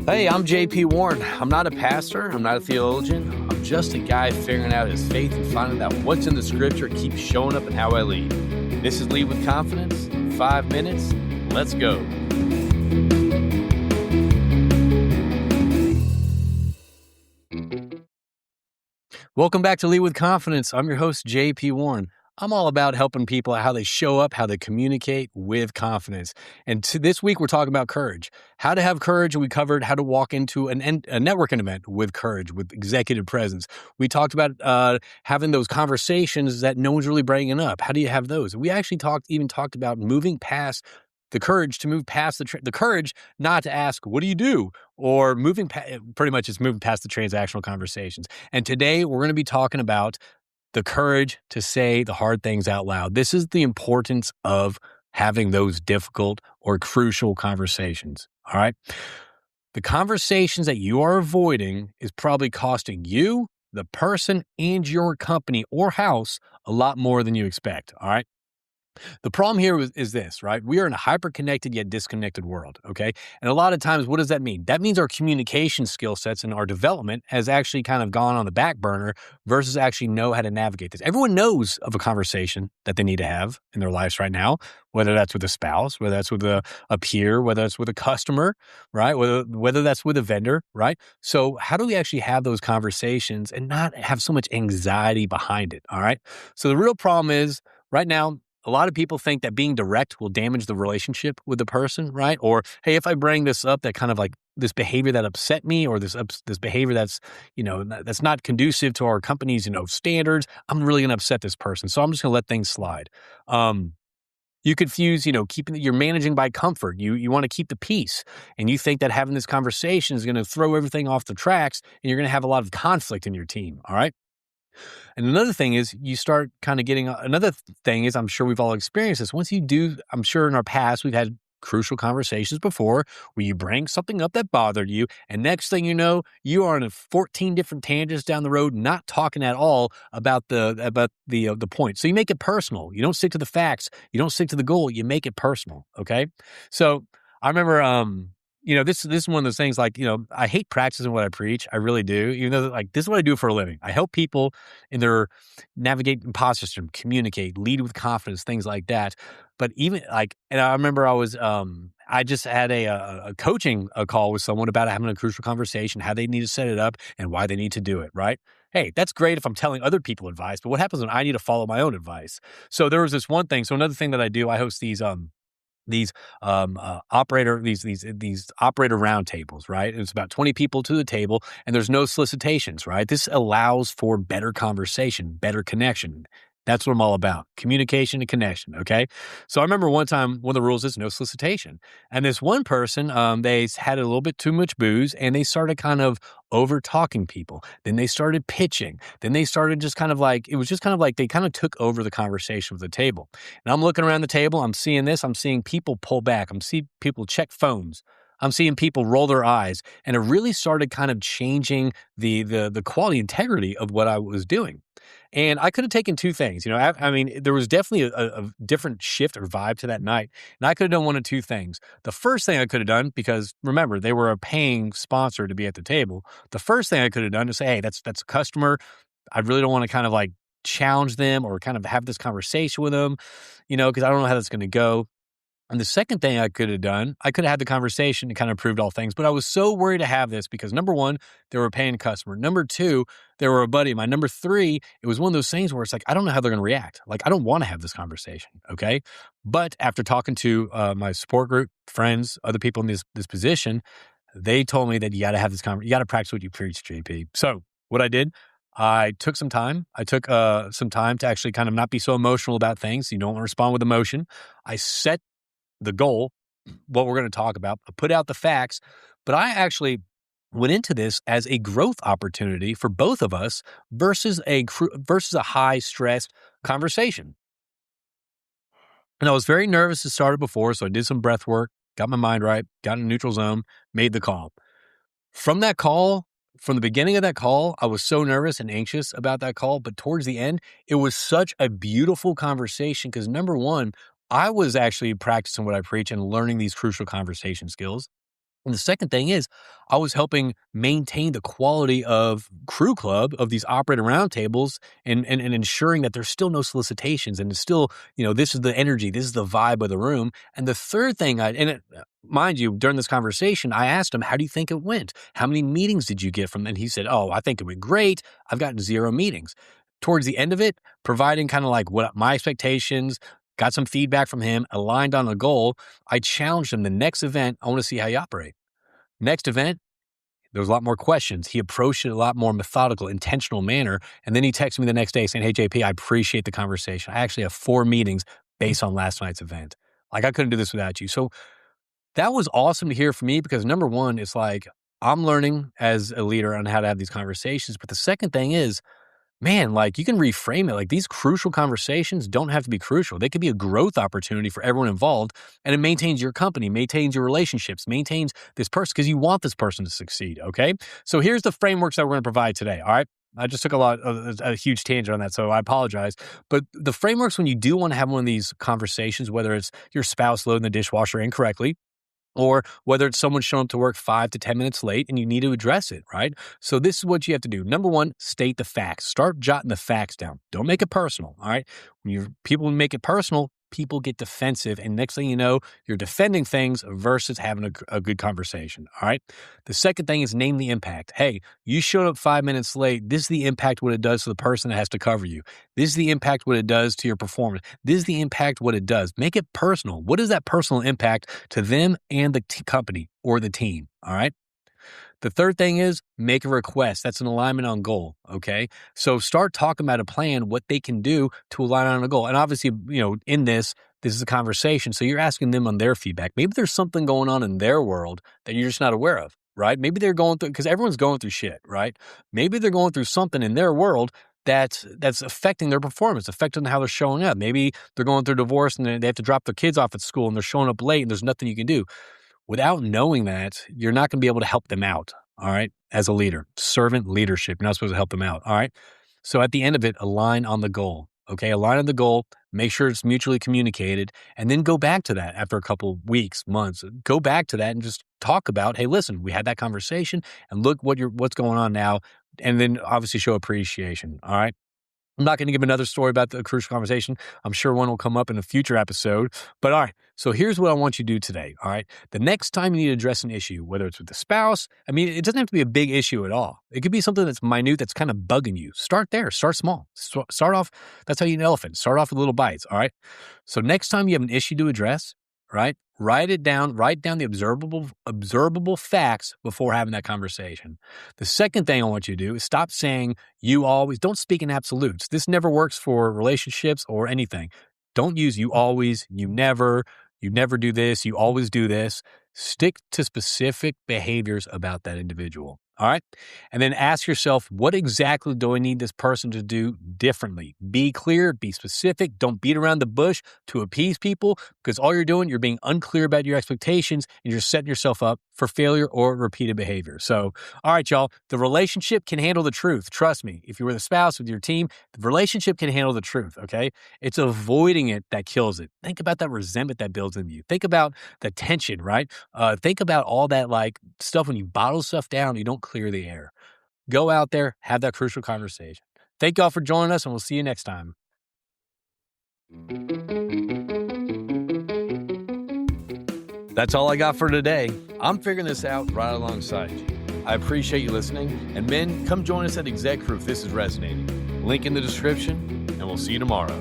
Hey, I'm JP Warren. I'm not a pastor. I'm not a theologian. I'm just a guy figuring out his faith and finding out what's in the scripture keeps showing up in how I lead. This is Lead with Confidence. 5 minutes. Let's go. Welcome back to Lead with Confidence. I'm your host, JP Warren. I'm all about helping people how they show up, how they communicate with confidence. And this week, we're talking about courage. How to have courage, and we covered how to walk into a networking event with courage, with executive presence. We talked about having those conversations that no one's really bringing up. How do you have those? We actually talked about moving past the courage to move past the courage not to ask, what do you do? Or pretty much it's moving past the transactional conversations. And today, we're going to be talking about the courage to say the hard things out loud. This is the importance of having those difficult or crucial conversations. All right. The conversations that you are avoiding is probably costing you, the person, and your company or house a lot more than you expect. All right. The problem here is this, right? We are in a hyper-connected yet disconnected world, okay? And a lot of times, what does that mean? That means our communication skill sets and our development has actually kind of gone on the back burner versus actually know how to navigate this. Everyone knows of a conversation that they need to have in their lives right now, whether that's with a spouse, whether that's with a peer, whether that's with a customer, right? Whether that's with a vendor, right? So how do we actually have those conversations and not have so much anxiety behind it, all right? So the real problem is right now, a lot of people think that being direct will damage the relationship with the person, right? Or, hey, if I bring this up, that kind of like this behavior that upset me, or this behavior that's, that's not conducive to our company's, standards, I'm really going to upset this person. So I'm just going to let things slide. You confuse, you're managing by comfort. You want to keep the peace, and you think that having this conversation is going to throw everything off the tracks, and you're going to have a lot of conflict in your team. All right. And another thing is you start kind of getting, I'm sure we've all experienced this. Once you do, I'm sure in our past, we've had crucial conversations before where you bring something up that bothered you. And next thing you know, you are on 14 different tangents down the road, not talking at all about the point. So you make it personal. You don't stick to the facts. You don't stick to the goal. You make it personal. Okay. So I remember, this is one of those things like, I hate practicing what I preach. I really do. Even though this is what I do for a living. I help people in their navigate imposter syndrome, communicate, lead with confidence, things like that. But even and I remember I just had a coaching call with someone about having a crucial conversation, how they need to set it up and why they need to do it. Right. Hey, that's great if I'm telling other people advice, but what happens when I need to follow my own advice? So there was this one thing. So another thing that I do, I host these operator roundtables, right? And it's about 20 people to the table, and there's no solicitations, right? This allows for better conversation, better connection. That's what I'm all about. Communication and connection. Okay. So I remember one time, one of the rules is no solicitation. And this one person, they had a little bit too much booze, and they started kind of over talking people. Then they started pitching. Then they started it was just kind of like they kind of took over the conversation with the table. And I'm looking around the table. I'm seeing this. I'm seeing people pull back. I'm seeing people check phones. I'm seeing people roll their eyes. And it really started kind of changing the quality integrity of what I was doing. And I could have taken two things. There was definitely a different shift or vibe to that night. And I could have done one of two things. The first thing I could have done, because remember, they were a paying sponsor to be at the table. The first thing I could have done is say, hey, that's a customer. I really don't want to kind of like challenge them or kind of have this conversation with them, because I don't know how that's going to go. And the second thing I could have done, I could have had the conversation and kind of proved all things, but I was so worried to have this because number one, they were a paying customer. Number two, they were a buddy of mine. Number three, it was one of those things where it's like, I don't know how they're going to react. Like, I don't want to have this conversation. Okay. But after talking to my support group, friends, other people in this position, they told me that you got to have this conversation. You got to practice what you preach, JP. So what I did, I took some time. I took some time to actually kind of not be so emotional about things. You don't want to respond with emotion. I set the goal, what we're going to talk about, put out the facts, but I actually went into this as a growth opportunity for both of us versus a high stress conversation. And I was very nervous to start it before, so I did some breath work, got my mind right, got in a neutral zone, made the call. From the beginning of that call, I was so nervous and anxious about that call, but towards the end, it was such a beautiful conversation because number one, I was actually practicing what I preach and learning these crucial conversation skills. And the second thing is I was helping maintain the quality of Crew Club, of these operator roundtables, and ensuring that there's still no solicitations and it's still, this is the energy, this is the vibe of the room. And the third thing, mind you, during this conversation, I asked him, how do you think it went? How many meetings did you get from them? And he said, oh, I think it went great. I've gotten 0 meetings. Towards the end of it, providing kind of like what my expectations, got some feedback from him, aligned on a goal. I challenged him the next event. I want to see how you operate. Next event, there was a lot more questions. He approached it a lot more methodical, intentional manner. And then he texted me the next day saying, hey, JP, I appreciate the conversation. I actually have 4 meetings based on last night's event. Like, I couldn't do this without you. So that was awesome to hear from me because number one, it's like I'm learning as a leader on how to have these conversations. But the second thing is, man, like you can reframe it. Like these crucial conversations don't have to be crucial. They could be a growth opportunity for everyone involved, and it maintains your company, maintains your relationships, maintains this person because you want this person to succeed. Okay. So here's the frameworks that we're going to provide today. All right. I just took a huge tangent on that, so I apologize. But the frameworks when you do want to have one of these conversations, whether it's your spouse loading the dishwasher incorrectly, or whether it's someone showing up to work 5 to 10 minutes late and you need to address it, right? So this is what you have to do. Number one, state the facts. Start jotting the facts down. Don't make it personal, all right? When people make it personal, people get defensive. And next thing you know, you're defending things versus having a good conversation, all right? The second thing is name the impact. Hey, you showed up 5 minutes late. This is the impact what it does to the person that has to cover you. This is the impact what it does to your performance. This is the impact what it does. Make it personal. What is that personal impact to them and the company or the team, all right? The third thing is make a request. That's an alignment on goal, okay? So start talking about a plan, what they can do to align on a goal. And obviously, in this is a conversation. So you're asking them on their feedback. Maybe there's something going on in their world that you're just not aware of, right? Maybe they're going through, because everyone's going through shit, right? Maybe they're going through something in their world that's affecting their performance, affecting how they're showing up. Maybe they're going through divorce and they have to drop their kids off at school and they're showing up late and there's nothing you can do. Without knowing that, you're not going to be able to help them out, all right, as a leader. Servant leadership, you're not supposed to help them out, all right? So at the end of it, align on the goal, okay? Align on the goal, make sure it's mutually communicated, and then go back to that after a couple weeks, months. Go back to that and just talk about, hey, listen, we had that conversation, and look what's going on now, and then obviously show appreciation, all right? I'm not going to give another story about the crucial conversation. I'm sure one will come up in a future episode. But all right, so here's what I want you to do today, all right? The next time you need to address an issue, whether it's with the spouse, it doesn't have to be a big issue at all. It could be something that's minute, that's kind of bugging you. Start there. Start small. Start off, that's how you eat an elephant. Start off with little bites, all right? So next time you have an issue to address, right? Write it down. Write down the observable facts before having that conversation. The second thing I want you to do is stop saying you always. Don't speak in absolutes. This never works for relationships or anything. Don't use you always, you never do this, you always do this. Stick to specific behaviors about that individual. All right. And then ask yourself, what exactly do I need this person to do differently? Be clear, be specific. Don't beat around the bush to appease people, because all you're doing, you're being unclear about your expectations and you're setting yourself up for failure or repeated behavior. So, all right, y'all, the relationship can handle the truth. Trust me. If you're with a spouse, with your team, the relationship can handle the truth. Okay. It's avoiding it that kills it. Think about that resentment that builds in you. Think about the tension, right? Think about all that like stuff when you bottle stuff down, you don't clear the air. Go out there, have that crucial conversation. Thank y'all for joining us, and we'll see you next time. That's all I got for today. I'm figuring this out right alongside you. I appreciate you listening, and men, come join us at Exec Crew if this is resonating. Link in the description, and we'll see you tomorrow.